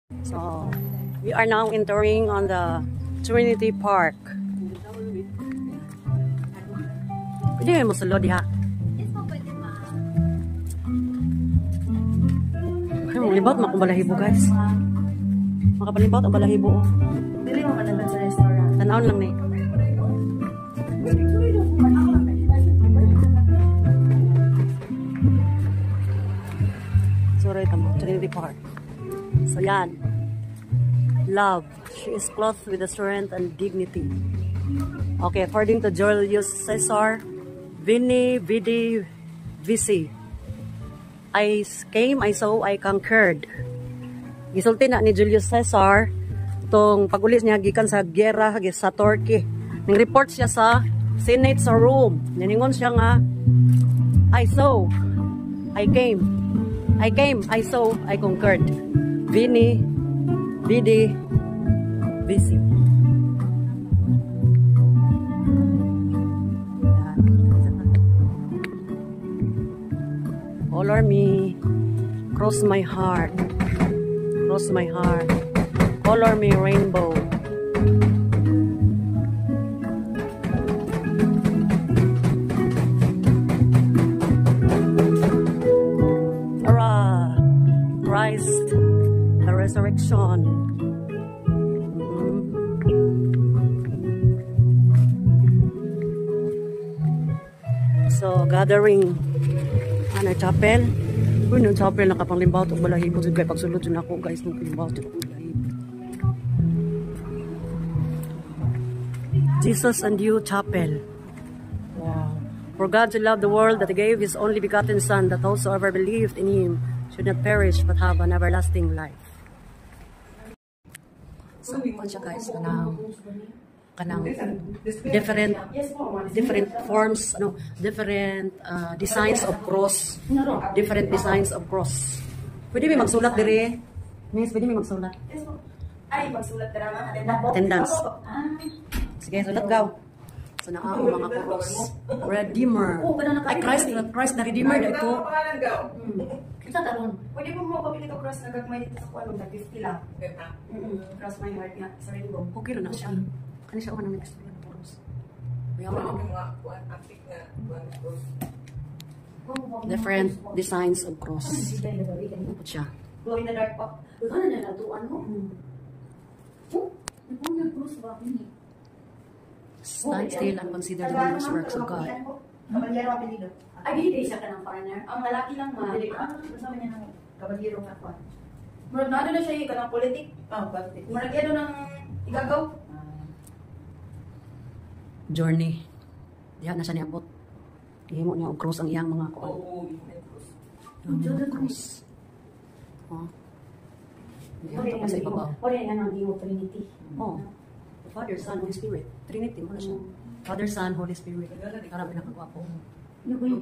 So, we are now entering on the Trinity Park. Pwede mo sulod diha. Okay, malibot makong balahibo guys. Makapalibot ang balahibo. Dili mo manalan sa restaurant. Tanawon lang ni. So, right mo, Trinity Park. So, yan. Love. She is clothed with the strength and dignity. Okay, according to Julius Caesar, Vini, Vidi, Vici. I came, I saw, I conquered. Gisulti na ni Julius Caesar itong pag-ulis niya gikan sa giyera sa Turkey. Nang-report siya sa Senate sa Rome. Naningon siya nga, I saw, I came, I saw, I conquered. Vini, Vidi, Vici. Color me, cross my heart, color me rainbow. Hurrah! Christ, the resurrection. So, gathering ano, chapel. Uy, nung chapel nakapanglimbaw ito balahibo. Kaya pagsulod yun ako guys, nung limbaw ito balahibo. Jesus and You Chapel. Wow. For God to love the world that He gave His only begotten Son, that whosoever believed in Him should not perish but have an everlasting life. So, kung siya guys, kanang different forms, different designs of cross, Pwede may magsulat dire, Miss, pwede may magsulat. Ay, magsulat ka naman. Attendance. Sige, sulat gaw. So na ang mga cross. Redeemer. Ay, Christ na Redeemer na ito. Kita taron. Pwede mo mapapili ka cross na gagmay dito sa kuwan, 50 lang. Cross my heart nga sa rainbow. Okay na siya. Ano siya ako nang nag-explain ng cross? Different designs of cross. Ano siya? Glow in the dark pa. Ano na natuan mo? Stand still and consider the wondrous works of God. Kabalyero apelido. Ay, hindi siya ka ng partner. Ang lalaki lang ma. Kasama niya ng kabalyero nga pa. Murag na na siya ka ng politik. Politik. Murag ano ng igagaw. Journey. Diyan na siya niabot. Ihimo niya og cross ang iyang mga kuan. Cross. Oh. Diyan pa sa ibabaw. Ori nga nang giwo Trinity. Oh. Father, Son, Holy Spirit. Trinity mo na siya. Father, Son, Holy Spirit. Karami na kagwapo. Jeweled.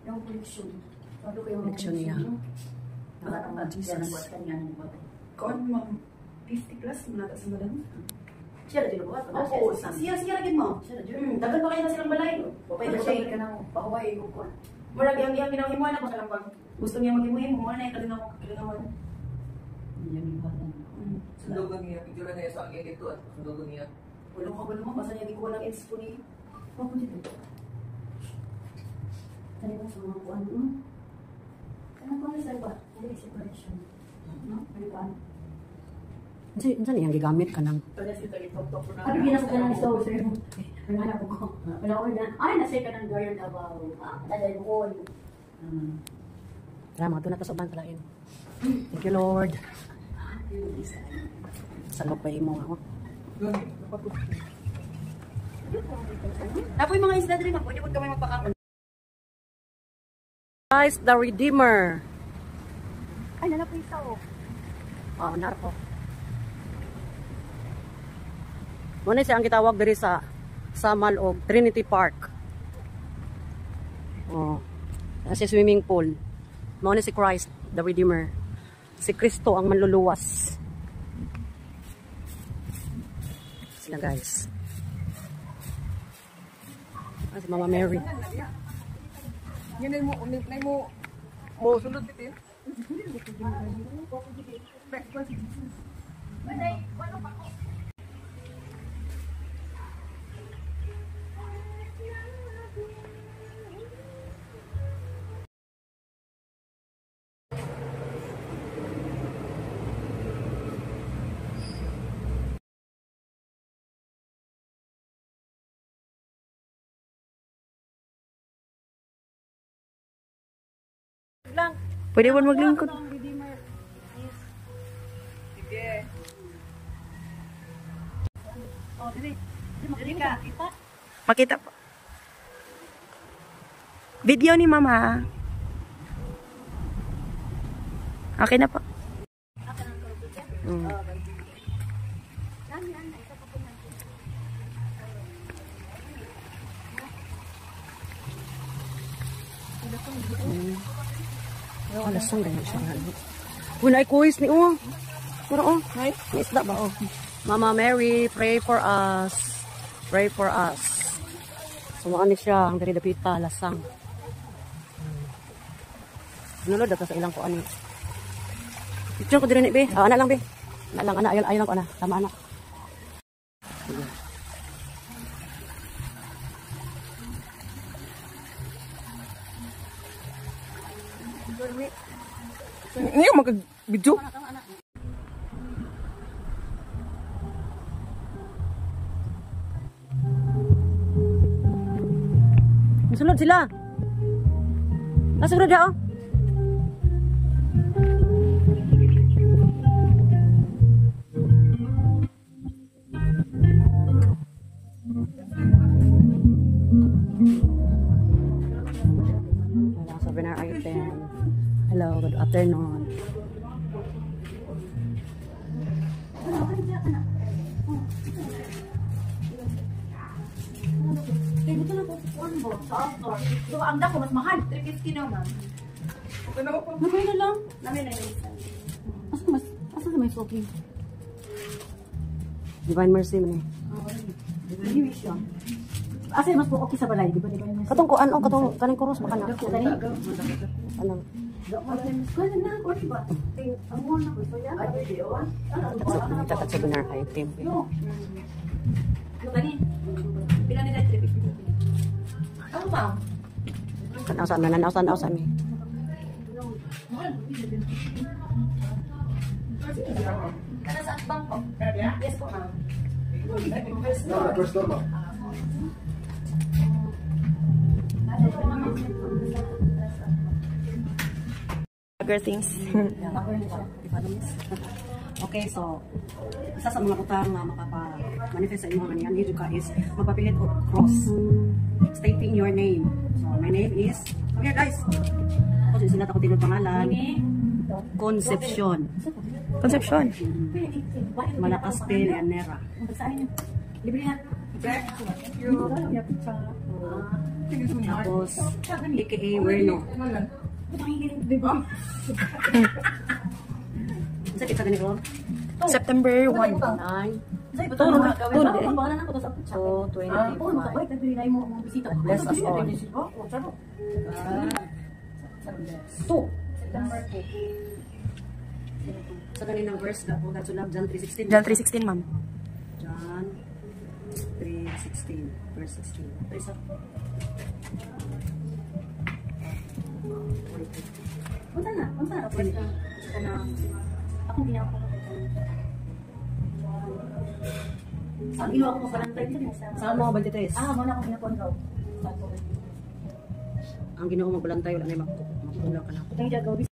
Yung collection. Collection niya. Jesus. Kaon mo 50 plus na ta sa madam. Siya din ba? Oo, siya lagi mo. Dapat pa kayo na silang balay. Pwede siya ka nang pahuway ko ko. Murag yang ginahimuan ako sa lampag. Gusto niya maghimuhin mo na yung kalinawan. Sundogan niya, picture na niya sa akin ito at sundogan niya. Walang ka ba naman, basta niya di ko walang eds po niya. Ako dito. Kaya ba sa mga kuwan mo? Kaya ko na sa ba? Hindi separation. No? Ano ba? Saan iyang gigamit ka ng? Ano ginasa ka ng store, sir? Nanganap ko. Wala ko na. Ay, nasa ka ng garden about. Talay mo. Tara, mga tunat sa uban talain. Thank you, Lord. Salok pa mo ako. Tapoy mga isda din, pwede mo kamay magpakakon. Christ the Redeemer. Ay, nanapoy isa o. Oh, narpo. Muna siya ang kitawag diri sa Samal o Trinity Park. Oh. Sa swimming pool. Muna si Christ the Redeemer. Si Kristo ang manluluwas. Sila guys. Si Mama Mary. Yan mo sulod din. Pwede mo maglingkod. Makita po. Video ni Mama. Okay na po. Alasang ganyan siya nga. Unay kuis ni o. Puro o. May isda ba o? Mama Mary, pray for us. Pray for us. Sumaan ni siya. Ang dari dapita, lasang. Nulod dapat sa ilang ko ani. Picture ko din ni be. Anak lang be. Anak lang, anak. Ayaw lang ko anak. Tama anak. Ini yung mag-video. Sunod sila. Nasunod ya oh. Souvenir item. Hello, good afternoon. So, ang dako mas mahal. 350 naman. Namay na lang. Namin na yun. Asa may soaking? Divine Mercy man eh. Asa mas po okay sa balay, di ba? Katong ko ano katong kaning kuros baka na. Ano? Kita ka souvenir item. Pila nila 350. Ano ba? Nanaw-san mi. Kana sa bang po? Yes po, ma'am. Things. Okay, so isa sa mga utang na makapa-manifest sa inyo kanyan dito ka is magpapilit o cross stating your name. So my name is okay guys. Ako sila ako tinong pangalan. Concepcion. Concepcion. Malakas P. Leonera. Libre ha. Tapos aka Werno. Sa kita ganito? September 1. 9. So, 25. Bless us all. 2. Sa kaninang verse na po, that's love, John 3:16. John 3:16, ma'am. John 3:16, verse 16. Ito isa. Punta na. Ako ginawa ko. Saan ilo ako palantay dito? Saan mo 23? Wala akong ginakontrol. Ang Ginoo magbalantay wala na magtulaw ka na. Ito yung gawin.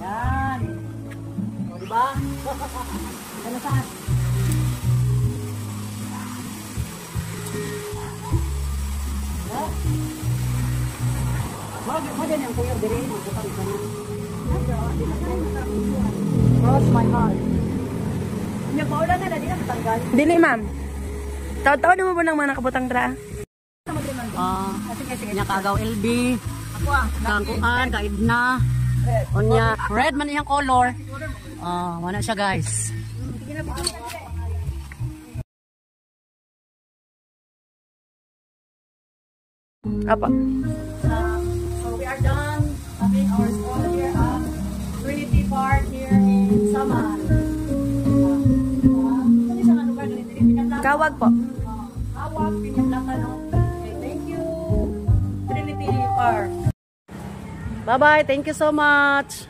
Yan. O, diba? Ano saan? Mo din ang kuya diri, magutang ka na. Cross my heart. Yung maulan na, di na matanggal. Dili, ma'am. Taon-taon naman mo ng mga nakabutang dra. Nya kagaw LB. Kangkuan, kaidna. Onya, red man iyang color. Wala siya guys. Apa? So we are done having our school here at Trinity Park here in Saman. Kawag po. Awag, Pinaglakan. Okay, thank you, Trinity Park. Bye-bye. Thank you so much.